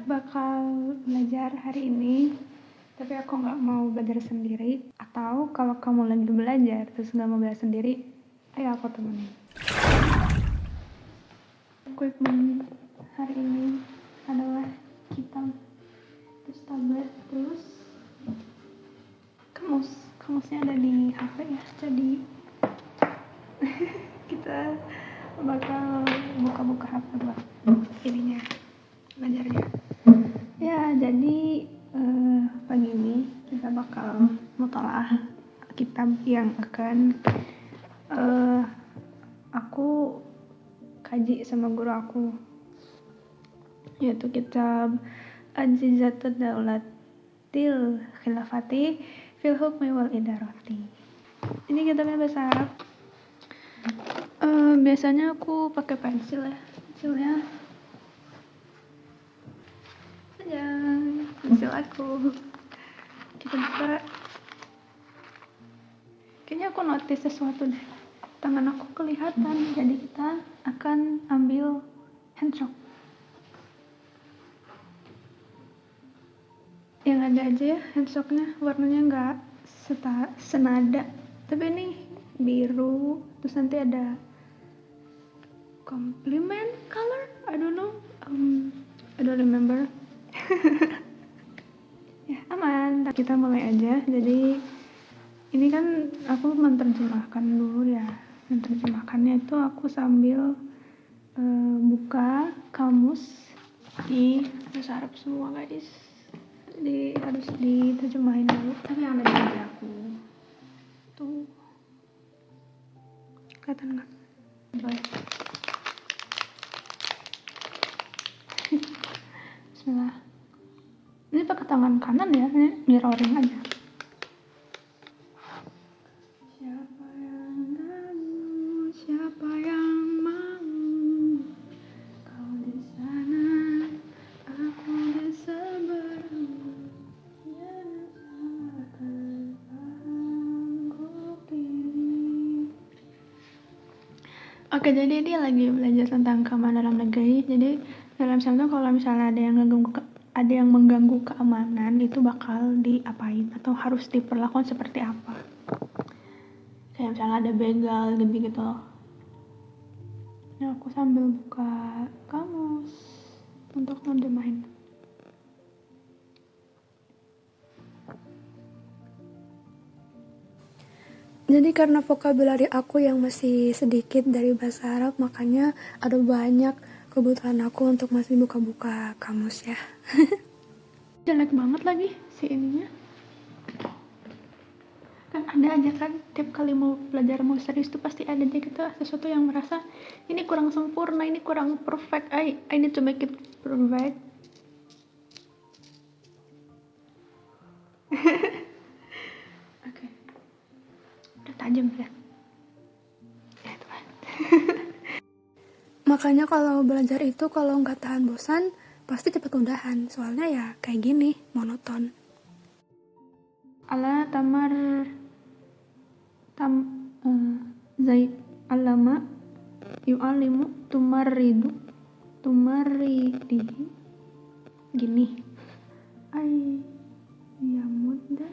bakal belajar hari ini, tapi aku nggak mau belajar sendiri. Atau kalau kamu lagi belajar terus nggak mau belajar sendiri, ayo aku temenin. Equipment hari ini adalah kitab, terus tablet, terus kamusnya ada di HP ya, jadi kita bakal buka-buka HP buat ininya, belajarnya ya. Jadi pagi ini kita bakal mutalaah kitab yang akan aku kaji sama guru aku, yaitu kitab Ajizatud Daulatil Khilafati fil Hukmi wal Idarati. Ini kitabnya bahasa Arab. Biasanya aku pakai pensil ya, pensilnya aja, pensil aku. Kita buka. Kayaknya aku notice sesuatu deh, tangan aku kelihatan, jadi kita akan ambil handshake yang ada aja ya. Handshake-nya warnanya nggak senada, tapi ini biru, terus nanti ada compliment color, I don't know, I don't remember. Ya aman, kita mulai aja. Jadi ini kan aku menerjemahkan dulu ya. Menerjemahkannya itu aku sambil buka kamus di bahasa Arab semua guys. Jadi harus diterjemahin dulu. Tapi yang ada di meja aku tuh, kelihatan nggak? Bismillah. Ini pakai tangan kanan ya, ini mirroring aja. Siapa yang ragu, siapa yang mau, kau di sana, aku di seberang, jangan salahkan aku pilih. Oke, jadi dia lagi belajar tentang keamanan dalam negeri. Jadi dalam Islam tuh kalau misalnya ada yang mengganggu keamanan itu bakal diapain atau harus diperlakukan seperti apa. Kayak misalnya ada begal gitu loh. Nah, aku sambil buka kamus untuk nerjemahin. Jadi karena vocabulary aku yang masih sedikit dari bahasa Arab, makanya ada banyak kebutuhan aku untuk masih buka-buka kamus ya. Jelek banget lagi si ininya. Kan ada aja kan, tiap kali mau belajar, mau serius tuh pasti ada aja gitu sesuatu yang merasa ini kurang sempurna, ini kurang perfect, I need to make it perfect. Oke. Udah tajam ya. Ya Tuhan. Makanya kalau belajar itu kalau nggak tahan bosan pasti cepet udahan, soalnya ya kayak gini, monoton. Ala Zaid alama yu'alimu tumaridi gini ay yamudda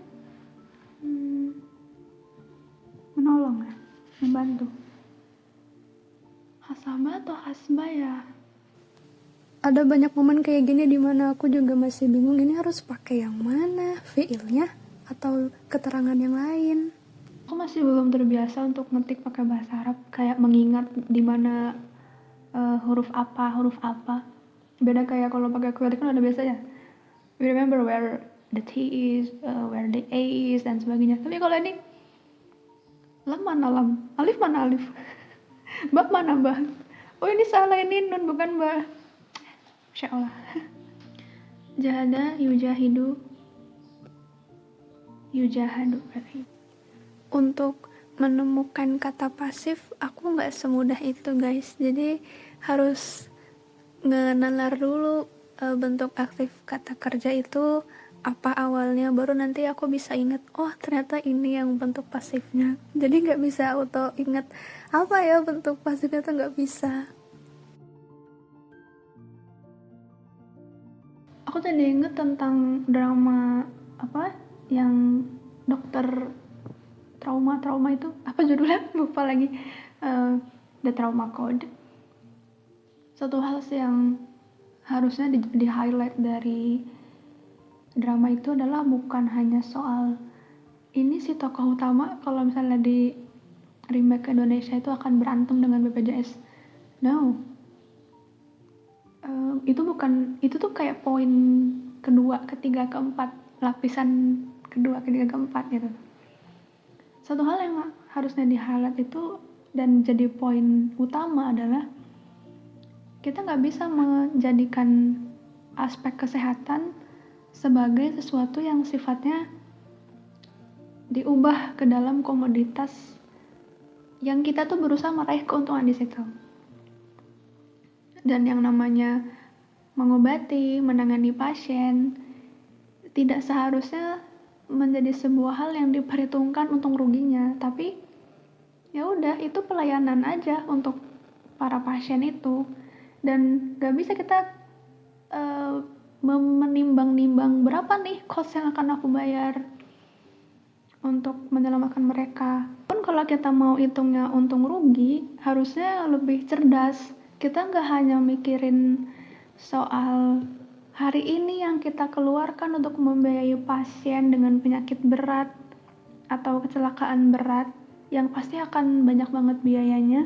menolong ya, membantu. Hasaba atau hasba ya. Ada banyak momen kayak gini dimana aku juga masih bingung ini harus pakai yang mana, fiilnya atau keterangan yang lain. Aku masih belum terbiasa untuk ngetik pakai bahasa Arab, kayak mengingat di mana huruf apa. Beda kayak kalau pakai QWERTY kan udah biasa ya. We remember where the T is, where the A is dan sebagainya. Tapi kalau ini lam mana lam, alif mana alif, bab mana ba. Oh ini salah, ini nun bukan ba. Masya Allah. Jahada yujahadu berarti. Untuk menemukan kata pasif aku nggak semudah itu guys, jadi harus ngenalar dulu bentuk aktif kata kerja itu apa awalnya, baru nanti aku bisa ingat oh ternyata ini yang bentuk pasifnya. Jadi nggak bisa auto ingat apa ya bentuk pasifnya, tuh nggak bisa. Aku tadi inget tentang drama apa yang dokter trauma itu, apa judulnya lupa lagi. The Trauma Code. Satu hal sih yang harusnya di highlight dari drama itu adalah bukan hanya soal ini si tokoh utama kalau misalnya di remake ke Indonesia itu akan berantem dengan BPJS. No, itu tuh kayak poin kedua, ketiga, keempat, lapisan kedua, ketiga, keempat gitu. Satu hal yang harusnya di highlight itu dan jadi poin utama adalah kita nggak bisa menjadikan aspek kesehatan sebagai sesuatu yang sifatnya diubah ke dalam komoditas yang kita tuh berusaha meraih keuntungan di situ. Dan yang namanya mengobati, menangani pasien tidak seharusnya menjadi sebuah hal yang diperhitungkan untung ruginya, tapi ya udah itu pelayanan aja untuk para pasien itu. Dan gak bisa kita menimbang-nimbang berapa nih cost yang akan aku bayar untuk menyelamatkan mereka. Pun kalau kita mau hitungnya untung rugi, harusnya lebih cerdas. Kita nggak hanya mikirin soal hari ini yang kita keluarkan untuk membiayai pasien dengan penyakit berat atau kecelakaan berat yang pasti akan banyak banget biayanya.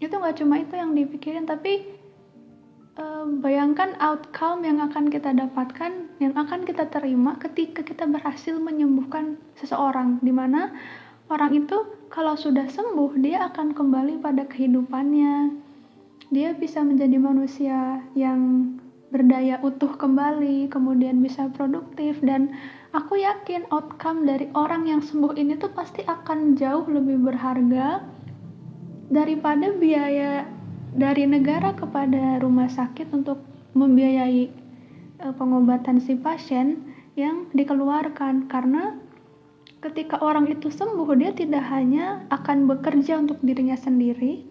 Itu nggak cuma itu yang dipikirin, tapi bayangkan outcome yang akan kita dapatkan, yang akan kita terima ketika kita berhasil menyembuhkan seseorang, dimana orang itu kalau sudah sembuh dia akan kembali pada kehidupannya, dia bisa menjadi manusia yang berdaya utuh kembali, kemudian bisa produktif. Dan aku yakin outcome dari orang yang sembuh ini tuh pasti akan jauh lebih berharga daripada biaya dari negara kepada rumah sakit untuk membiayai pengobatan si pasien yang dikeluarkan. Karena ketika orang itu sembuh, dia tidak hanya akan bekerja untuk dirinya sendiri.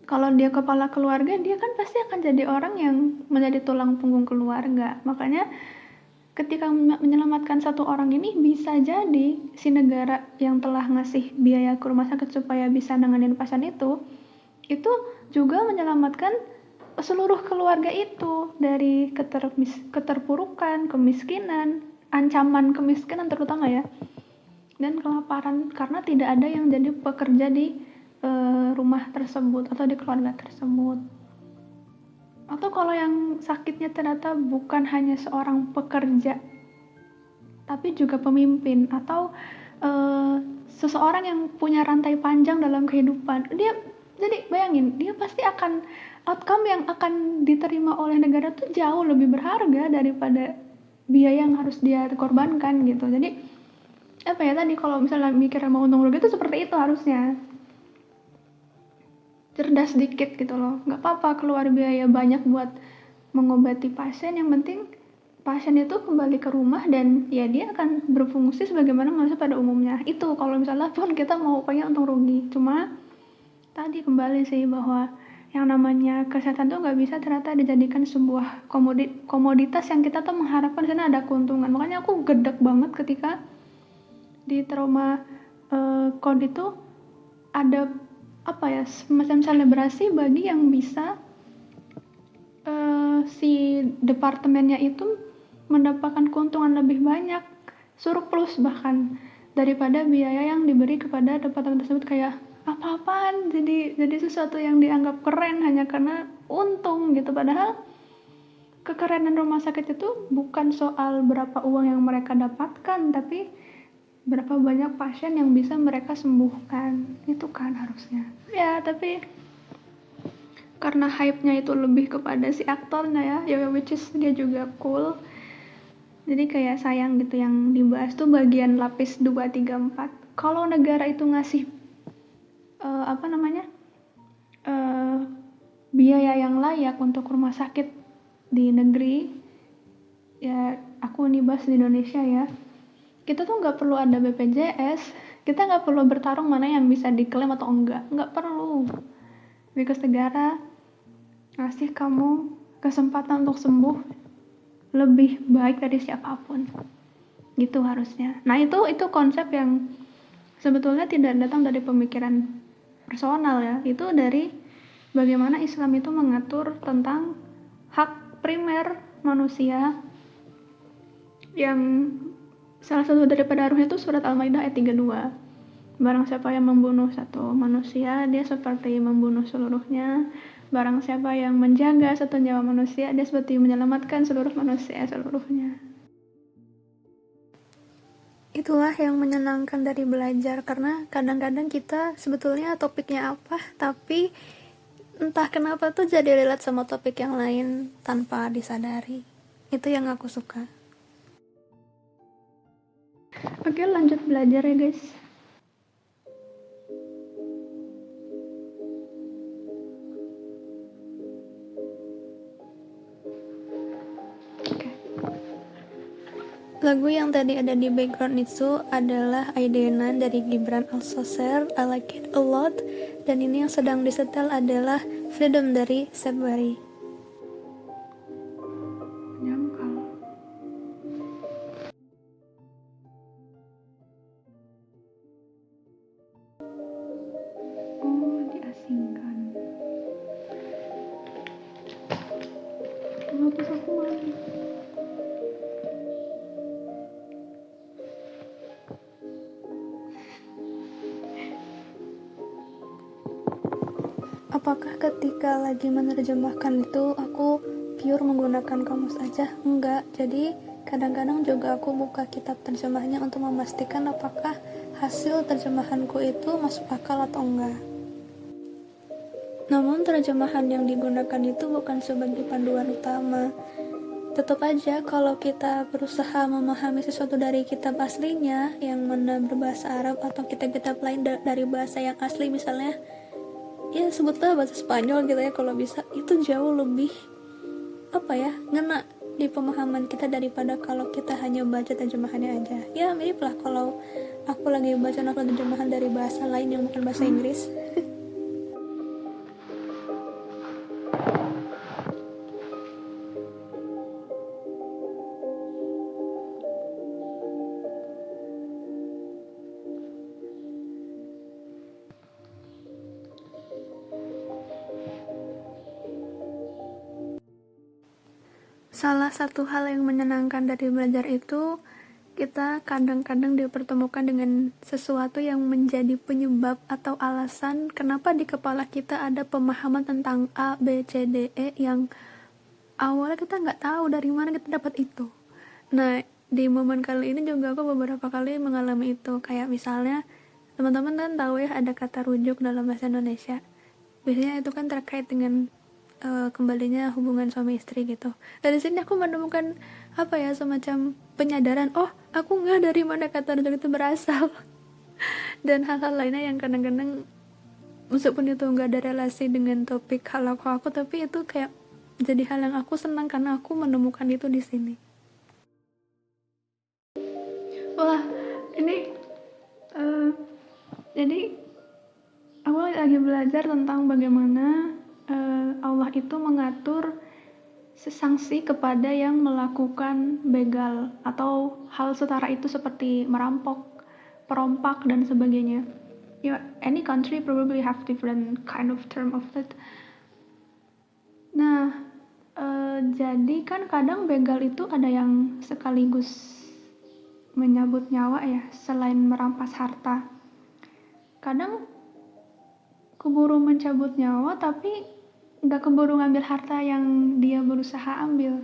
Kalau dia kepala keluarga, dia kan pasti akan jadi orang yang menjadi tulang punggung keluarga. Makanya ketika menyelamatkan satu orang ini, bisa jadi si negara yang telah ngasih biaya ke rumah sakit supaya bisa nanganin pasien itu juga menyelamatkan seluruh keluarga itu dari keterpurukan, kemiskinan, ancaman kemiskinan terutama ya, dan kelaparan karena tidak ada yang jadi pekerja di rumah tersebut atau di keluarga tersebut. Atau kalau yang sakitnya ternyata bukan hanya seorang pekerja tapi juga pemimpin atau seseorang yang punya rantai panjang dalam kehidupan, jadi bayangin, dia pasti akan outcome yang akan diterima oleh negara tuh jauh lebih berharga daripada biaya yang harus dia korbankan gitu. Jadi apa ya, tadi kalau misalnya mikir mau untung rugi itu seperti itu, harusnya cerdas dikit gitu loh. Nggak apa-apa keluar biaya banyak buat mengobati pasien, yang penting pasien itu kembali ke rumah dan ya dia akan berfungsi sebagaimana manusia pada umumnya. Itu kalau misalnya pun kita mau pengen untung rugi. Cuma tadi kembali sih bahwa yang namanya kesehatan tuh nggak bisa ternyata dijadikan sebuah komoditas yang kita tuh mengharapkan sana ada keuntungan. Makanya aku gedek banget ketika di trauma code itu ada apa ya, semacam selebrasi bagi yang bisa si departemennya itu mendapatkan keuntungan lebih banyak, surplus bahkan daripada biaya yang diberi kepada departemen tersebut. Kayak apa-apaan jadi sesuatu yang dianggap keren hanya karena untung gitu. Padahal kekerenan rumah sakit itu bukan soal berapa uang yang mereka dapatkan, tapi berapa banyak pasien yang bisa mereka sembuhkan. Itu kan harusnya ya, tapi karena hype-nya itu lebih kepada si aktornya ya which is dia juga cool, jadi kayak sayang gitu yang dibahas tuh bagian lapis 2, 3, 4. Kalau negara itu ngasih biaya yang layak untuk rumah sakit di negeri, ya aku nih bahas di Indonesia ya, kita tuh nggak perlu ada BPJS, kita nggak perlu bertarung mana yang bisa diklaim atau nggak perlu, because negara ngasih kamu kesempatan untuk sembuh lebih baik dari siapapun. Gitu harusnya. Nah, itu konsep yang sebetulnya tidak datang dari pemikiran personal ya. Itu dari bagaimana Islam itu mengatur tentang hak primer manusia, yang salah satu daripada ruhnya itu surat Al-Maidah ayat 32. Barang siapa yang membunuh satu manusia, dia seperti membunuh seluruhnya. Barang siapa yang menjaga satu nyawa manusia, dia seperti menyelamatkan seluruh manusia seluruhnya. Itulah yang menyenangkan dari belajar, karena kadang-kadang kita sebetulnya topiknya apa, tapi entah kenapa tuh jadi relate sama topik yang lain tanpa disadari. Itu yang aku suka. Oke, lanjut belajar ya guys. Lagu yang tadi ada di background itu adalah Aidenan dari Gibran Alsoser, I Like It A Lot. Dan ini yang sedang disetel adalah Freedom dari February. Nyangkal. Oh, diasingkan. Hapus aku mana? Apakah ketika lagi menerjemahkan itu aku pure menggunakan kamus aja? Enggak. Jadi kadang-kadang juga aku buka kitab terjemahnya untuk memastikan apakah hasil terjemahanku itu masuk akal atau enggak. Namun terjemahan yang digunakan itu bukan sebagai panduan utama. Tetap aja kalau kita berusaha memahami sesuatu dari kitab aslinya yang mana berbahasa Arab atau kitab-kitab lain dari bahasa yang asli, misalnya ya sebutlah bahasa Spanyol gitu ya, kalau bisa itu jauh lebih ngena di pemahaman kita daripada kalau kita hanya baca terjemahannya aja. Ya mirip lah kalau aku lagi baca novel terjemahan dari bahasa lain yang bukan bahasa Inggris. Salah satu hal yang menyenangkan dari belajar itu, kita kadang-kadang dipertemukan dengan sesuatu yang menjadi penyebab atau alasan kenapa di kepala kita ada pemahaman tentang A, B, C, D, E yang awalnya kita nggak tahu dari mana kita dapat itu. Nah, di momen kali ini juga aku beberapa kali mengalami itu. Kayak misalnya, teman-teman kan tahu ya ada kata rujuk dalam bahasa Indonesia. Biasanya itu kan terkait dengan kembalinya hubungan suami istri gitu. Dari sini aku menemukan semacam penyadaran, oh aku nggak dari mana kata rujuk itu berasal. Dan hal-hal lainnya yang kadang-kadang meskipun itu nggak ada relasi dengan topik halako aku, tapi itu kayak jadi hal yang aku senang karena aku menemukan itu di sini. Wah, ini jadi aku lagi belajar tentang bagaimana Allah itu mengatur sanksi kepada yang melakukan begal atau hal setara itu seperti merampok, perompak dan sebagainya. Any country probably have different kind of term of it. Nah, jadi kan kadang begal itu ada yang sekaligus menyabut nyawa ya, selain merampas harta. Kadang keburu mencabut nyawa tapi nggak keburu ngambil harta yang dia berusaha ambil.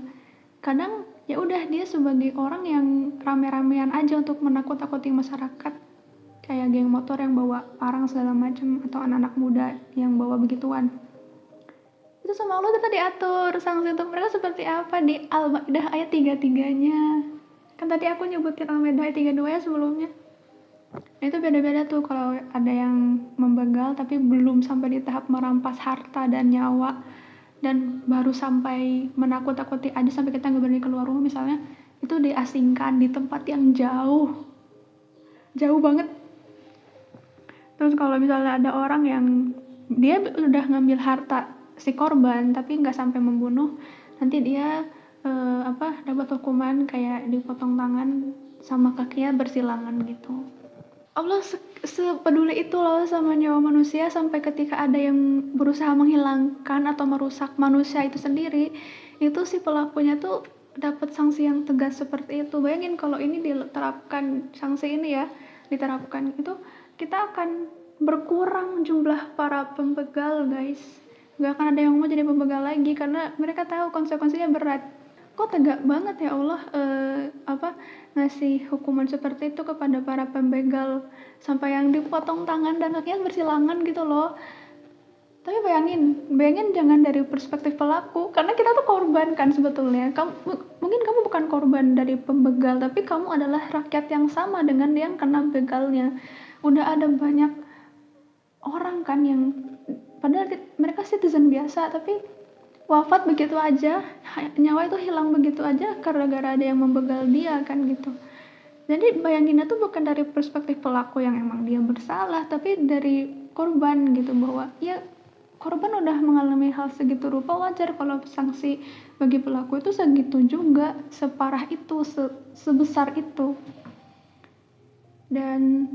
Kadang ya udah dia sebagai orang yang rame-ramean aja untuk menakut-takuti masyarakat, kayak geng motor yang bawa parang segala macam atau anak-anak muda yang bawa begituan. Itu sama Allah kita diatur sanksi untuk mereka seperti apa di Al-Maidah ayat 33-nya. Kan tadi aku nyebutin Al-Maidah ayat 32 ya sebelumnya. Nah, itu beda-beda tuh kalau ada yang membegal tapi belum sampai di tahap merampas harta dan nyawa dan baru sampai menakut-takuti aja sampai kita nggak berani keluar rumah misalnya, itu diasingkan di tempat yang jauh banget. Terus kalau misalnya ada orang yang dia udah ngambil harta si korban tapi nggak sampai membunuh, nanti dia dapat hukuman kayak dipotong tangan sama kakinya bersilangan gitu. Allah sepeduli itu loh sama nyawa manusia, sampai ketika ada yang berusaha menghilangkan atau merusak manusia itu sendiri, itu si pelakunya tuh dapat sanksi yang tegas seperti itu. Bayangin kalau ini diterapkan, sanksi ini ya diterapkan, itu kita akan berkurang jumlah para pembegal, guys. Gak akan ada yang mau jadi pembegal lagi karena mereka tahu konsekuensinya berat. Kok tegak banget ya Allah ngasih hukuman seperti itu kepada para pembegal, sampai yang dipotong tangan dan kakinya bersilangan gitu loh. Tapi bayangin jangan dari perspektif pelaku, karena kita tuh korban kan sebetulnya. Mungkin kamu bukan korban dari pembegal, tapi kamu adalah rakyat yang sama dengan yang kena begalnya. Udah ada banyak orang kan yang padahal mereka citizen biasa, tapi wafat begitu aja, nyawa itu hilang begitu aja gara-gara ada yang membegal dia kan gitu. Jadi bayanginnya tuh bukan dari perspektif pelaku yang emang dia bersalah, tapi dari korban gitu, bahwa ya korban udah mengalami hal segitu rupa, wajar kalau sanksi bagi pelaku itu segitu juga, separah itu, sebesar itu. Dan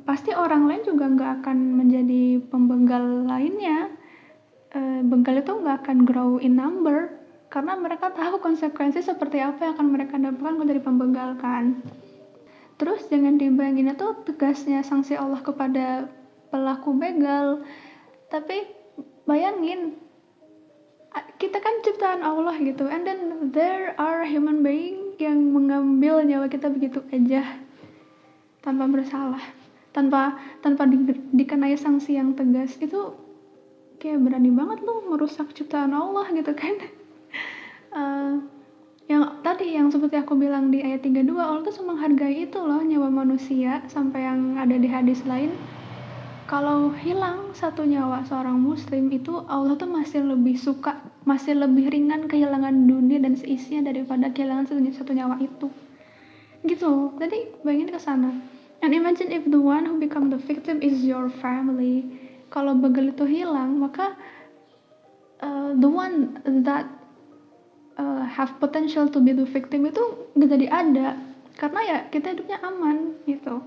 pasti orang lain juga nggak akan menjadi pembegal lainnya. Begal itu nggak akan grow in number karena mereka tahu konsekuensi seperti apa yang akan mereka dapatkan kalau jadi pembegal kan. Terus jangan dibayangin itu tegasnya sanksi Allah kepada pelaku begal, tapi bayangin kita kan ciptaan Allah gitu, and then there are human being yang mengambil nyawa kita begitu aja tanpa bersalah, tanpa dikenai sanksi yang tegas. Itu kayak berani banget lu merusak ciptaan Allah gitu kan. Yang seperti aku bilang di ayat 32, Allah tuh menghargai itu loh, nyawa manusia, sampai yang ada di hadis lain, kalau hilang satu nyawa seorang muslim itu Allah tuh masih lebih ringan kehilangan dunia dan seisinya daripada kehilangan satu nyawa itu gitu. Jadi bayangin ke sana, and imagine if the one who become the victim is your family. Kalau begal itu hilang, maka the one that have potential to be the victim itu gak jadi ada, karena ya kita hidupnya aman gitu.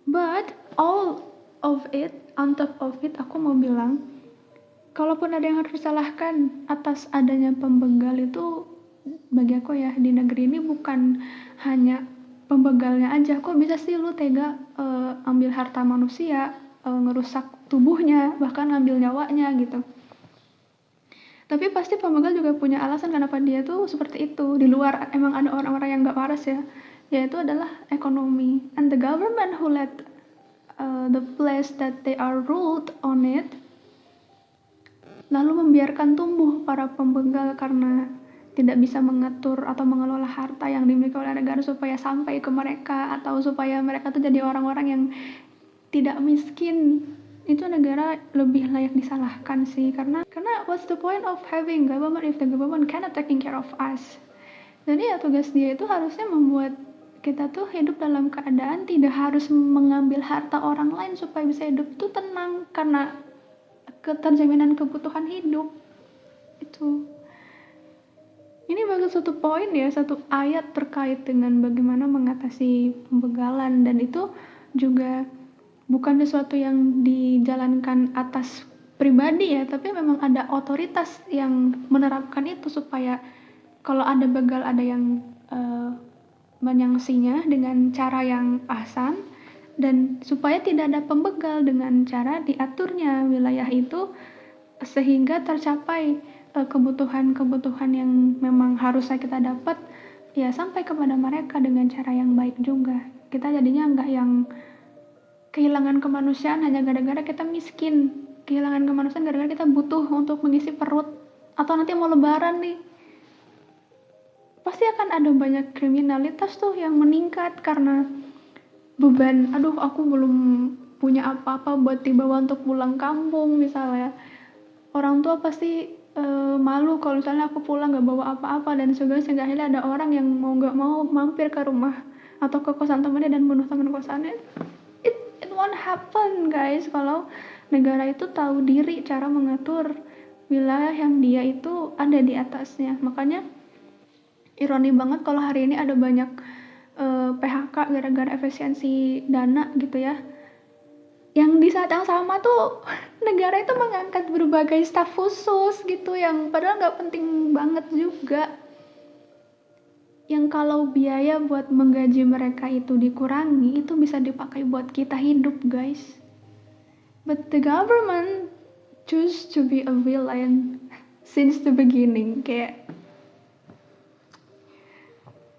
But all of it, on top of it, aku mau bilang, kalaupun ada yang harus disalahkan atas adanya pembegal itu, bagi aku ya di negeri ini bukan hanya pembegalnya aja. Kok bisa sih lu tega ambil harta manusia, ngerusak tubuhnya, bahkan ngambil nyawanya gitu. Tapi pasti pembegal juga punya alasan kenapa dia tuh seperti itu. Di luar emang ada orang-orang yang gak waras ya, yaitu adalah ekonomi. And the government who let the place that they are ruled on it, lalu membiarkan tumbuh para pembegal karena tidak bisa mengatur atau mengelola harta yang dimiliki oleh negara supaya sampai ke mereka, atau supaya mereka tuh jadi orang-orang yang tidak miskin. Itu negara lebih layak disalahkan sih, karena what's the point of having government if the government cannot taking care of us. Jadi ya tugas dia itu harusnya membuat kita tuh hidup dalam keadaan tidak harus mengambil harta orang lain supaya bisa hidup tuh tenang, karena keterjaminan kebutuhan hidup itu. Ini bagus satu poin ya, satu ayat terkait dengan bagaimana mengatasi pembegalan, dan itu juga bukan sesuatu yang dijalankan atas pribadi ya, tapi memang ada otoritas yang menerapkan itu supaya kalau ada begal ada yang menyangsinya dengan cara yang ahsan, dan supaya tidak ada pembegal dengan cara diaturnya wilayah itu sehingga tercapai kebutuhan-kebutuhan yang memang harusnya kita dapat ya sampai kepada mereka dengan cara yang baik juga. Kita jadinya nggak yang kehilangan kemanusiaan hanya gara-gara kita miskin, kehilangan kemanusiaan gara-gara kita butuh untuk mengisi perut, atau nanti mau lebaran nih pasti akan ada banyak kriminalitas tuh yang meningkat karena beban, aduh aku belum punya apa-apa buat dibawa untuk pulang kampung misalnya. Orang tua pasti malu kalau misalnya aku pulang gak bawa apa-apa dan sebagainya, sehingga akhirnya ada orang yang mau gak mau mampir ke rumah atau ke kosan temannya dan bunuh teman kosannya. It won't happen guys kalau negara itu tahu diri cara mengatur wilayah yang dia itu ada di atasnya. Makanya ironi banget kalau hari ini ada banyak PHK gara-gara efisiensi dana gitu ya. Yang di saat yang sama tuh negara itu mengangkat berbagai staf khusus gitu yang padahal nggak penting banget juga. Yang kalau biaya buat menggaji mereka itu dikurangi, itu bisa dipakai buat kita hidup, guys. But the government choose to be a villain since the beginning. Kayak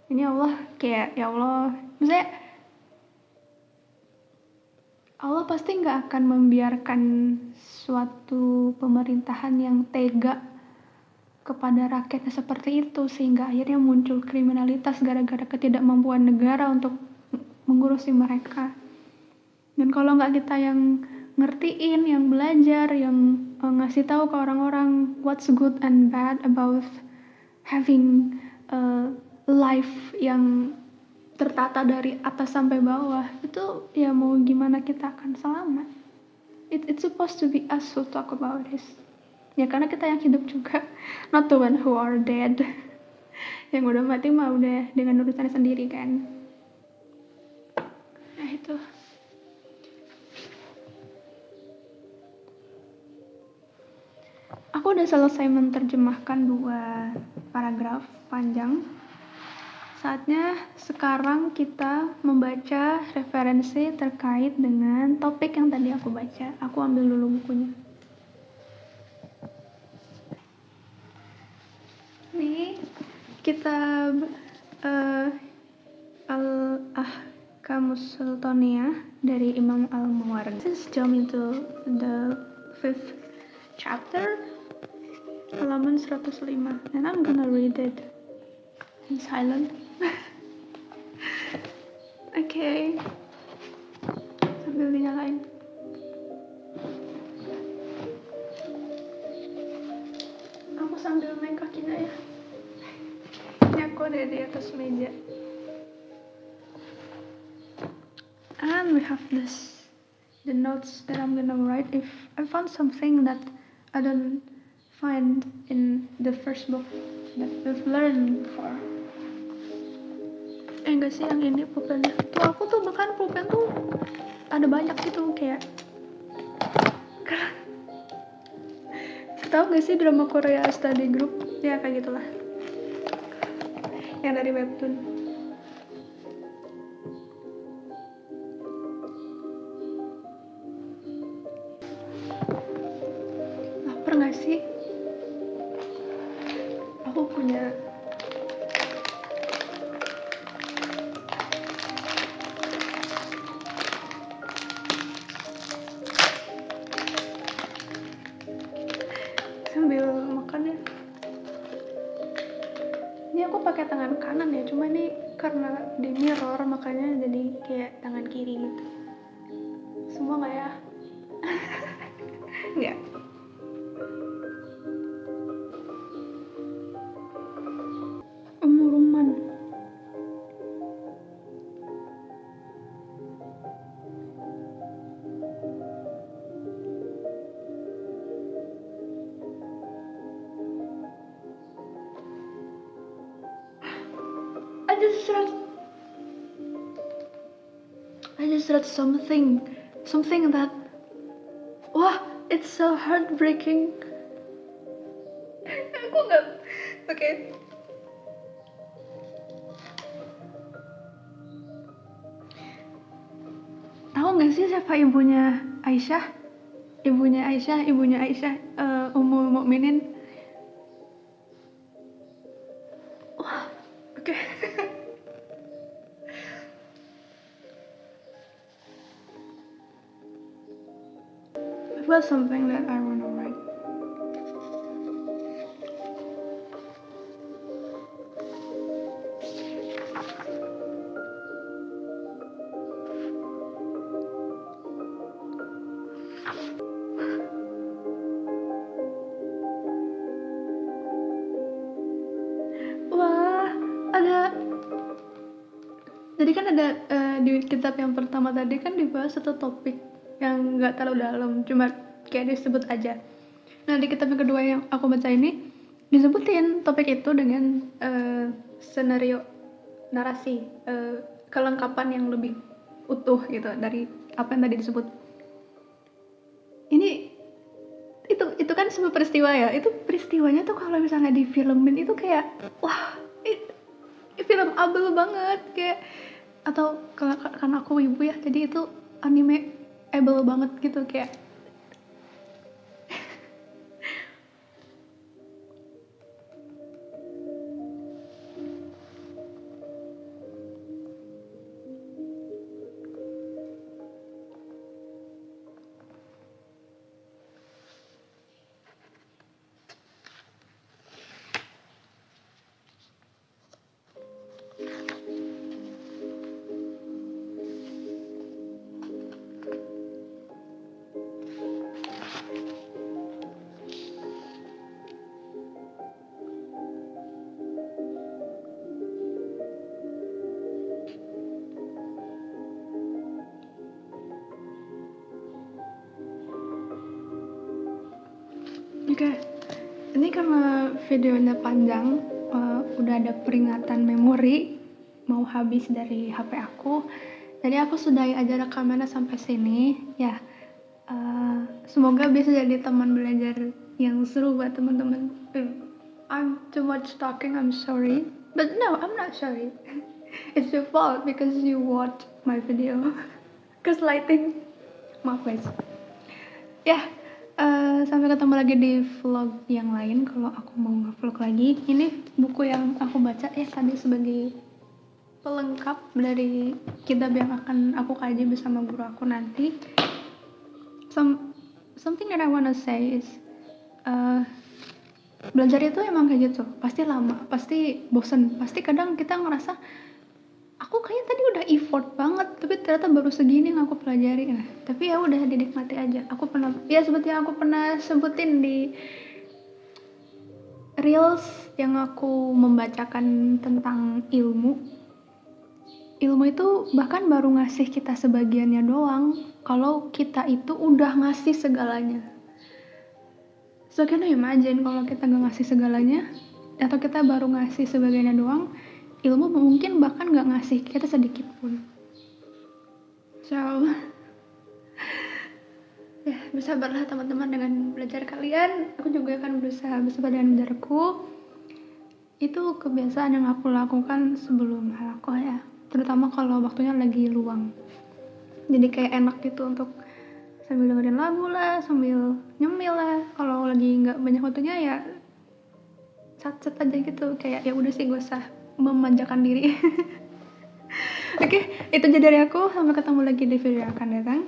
ini Allah, kayak ya Allah, maksudnya Allah pasti nggak akan membiarkan suatu pemerintahan yang tega kepada rakyatnya seperti itu sehingga akhirnya muncul kriminalitas gara-gara ketidakmampuan negara untuk mengurusi mereka. Dan kalau nggak kita yang ngertiin, yang belajar, yang ngasih tahu ke orang-orang what's good and bad about having a life yang tertata dari atas sampai bawah, itu ya mau gimana kita akan selamat. It's supposed to be us who talk about this. Ya karena kita yang hidup juga, not the one who are dead. Yang udah mati mah udah dengan urusannya sendiri kan. Nah itu. Aku udah selesai menerjemahkan 2 paragraf panjang. Saatnya sekarang kita membaca referensi terkait dengan topik yang tadi aku baca. Aku ambil dulu bukunya. Ini kitab Al-Ahkamus Sultaniyah dari Imam Al-Mawardi. Let's jump into the 5th chapter, halaman 105, and I'm gonna read it in silent. Okay, sambil dinyalain. Aku sambil main kakinya ya. Ini aku ada di atas meja. And we have the notes that I'm gonna write if I found something that I don't find in the first book that we've learned before. Enggak sih yang ini pulpen. Tuh aku tuh bahkan pulpen tuh ada banyak gitu kayak. Tahu gak sih drama Korea Study Group? Ya kayak gitulah. Yang dari webtoon. Lapar gak sih? Aku punya sambil makan ya. Ini aku pakai tangan kanan ya, cuma ini karena di mirror makanya jadi kayak tangan kiri gitu. Semua nggak ya? Nggak. Umuruman. I just read something that, wah, it's so heartbreaking. Aku nggak, oke. Tahu nggak sih siapa ibunya Aisyah? Ibunya Aisyah, Ummul Mukminin. Wah, oke. It was something that I wanna write. Wah, ada. Jadi kan ada di kitab yang pertama tadi kan dibahas satu topik yang nggak terlalu dalam, cuma kayak disebut aja. Nah Nah, di kitab yang kedua yang aku baca ini disebutin topik itu dengan skenario narasi, kelengkapan yang lebih utuh gitu dari apa yang tadi disebut. Ini itu kan sebuah peristiwa ya. Itu peristiwanya tuh kalau misalnya difilmin itu kayak wah, film abel banget kayak, atau karena aku ibu ya, jadi itu anime abel banget gitu kayak. Oke, ini karena videonya panjang, udah ada peringatan memori mau habis dari HP aku, jadi aku sudahi aja rekamannya sampai sini ya. Semoga bisa jadi teman belajar yang seru buat teman-teman. I'm too much talking, I'm sorry, but no, I'm not sorry. It's your fault because you watch my video. Cause lighting, maaf guys. Ya, sampai ketemu lagi di vlog yang lain kalau aku mau nge-vlog lagi. Ini buku yang aku baca tadi sebagai pelengkap dari kitab yang akan aku kaji bersama guru aku nanti. Something that I wanna say is belajar itu emang kayak gitu, pasti lama, pasti bosen, pasti kadang kita ngerasa aku kayaknya tadi udah effort banget tapi ternyata baru segini yang aku pelajari. Nah, tapi ya udah dinikmati aja. Aku pernah ya seperti yang aku pernah sebutin di reels yang aku membacakan tentang ilmu itu bahkan baru ngasih kita sebagiannya doang kalau kita itu udah ngasih segalanya. So can you imagine kalau kita gak ngasih segalanya atau kita baru ngasih sebagiannya doang, ilmu mungkin bahkan gak ngasih kita sedikit pun. So ya, bersabarlah teman-teman dengan belajar kalian. Aku juga akan berusaha bersabar dengan belajarku. Itu kebiasaan yang aku lakukan sebelum halakoh ya, terutama kalau waktunya lagi luang. Jadi kayak enak gitu untuk sambil dengerin lagu lah, sambil nyemil lah. Kalau lagi nggak banyak waktunya ya sat-sat aja gitu, kayak ya udah sih gak usah memanjakan diri. Oke, itu aja dari aku. Sampai ketemu lagi di video yang akan datang.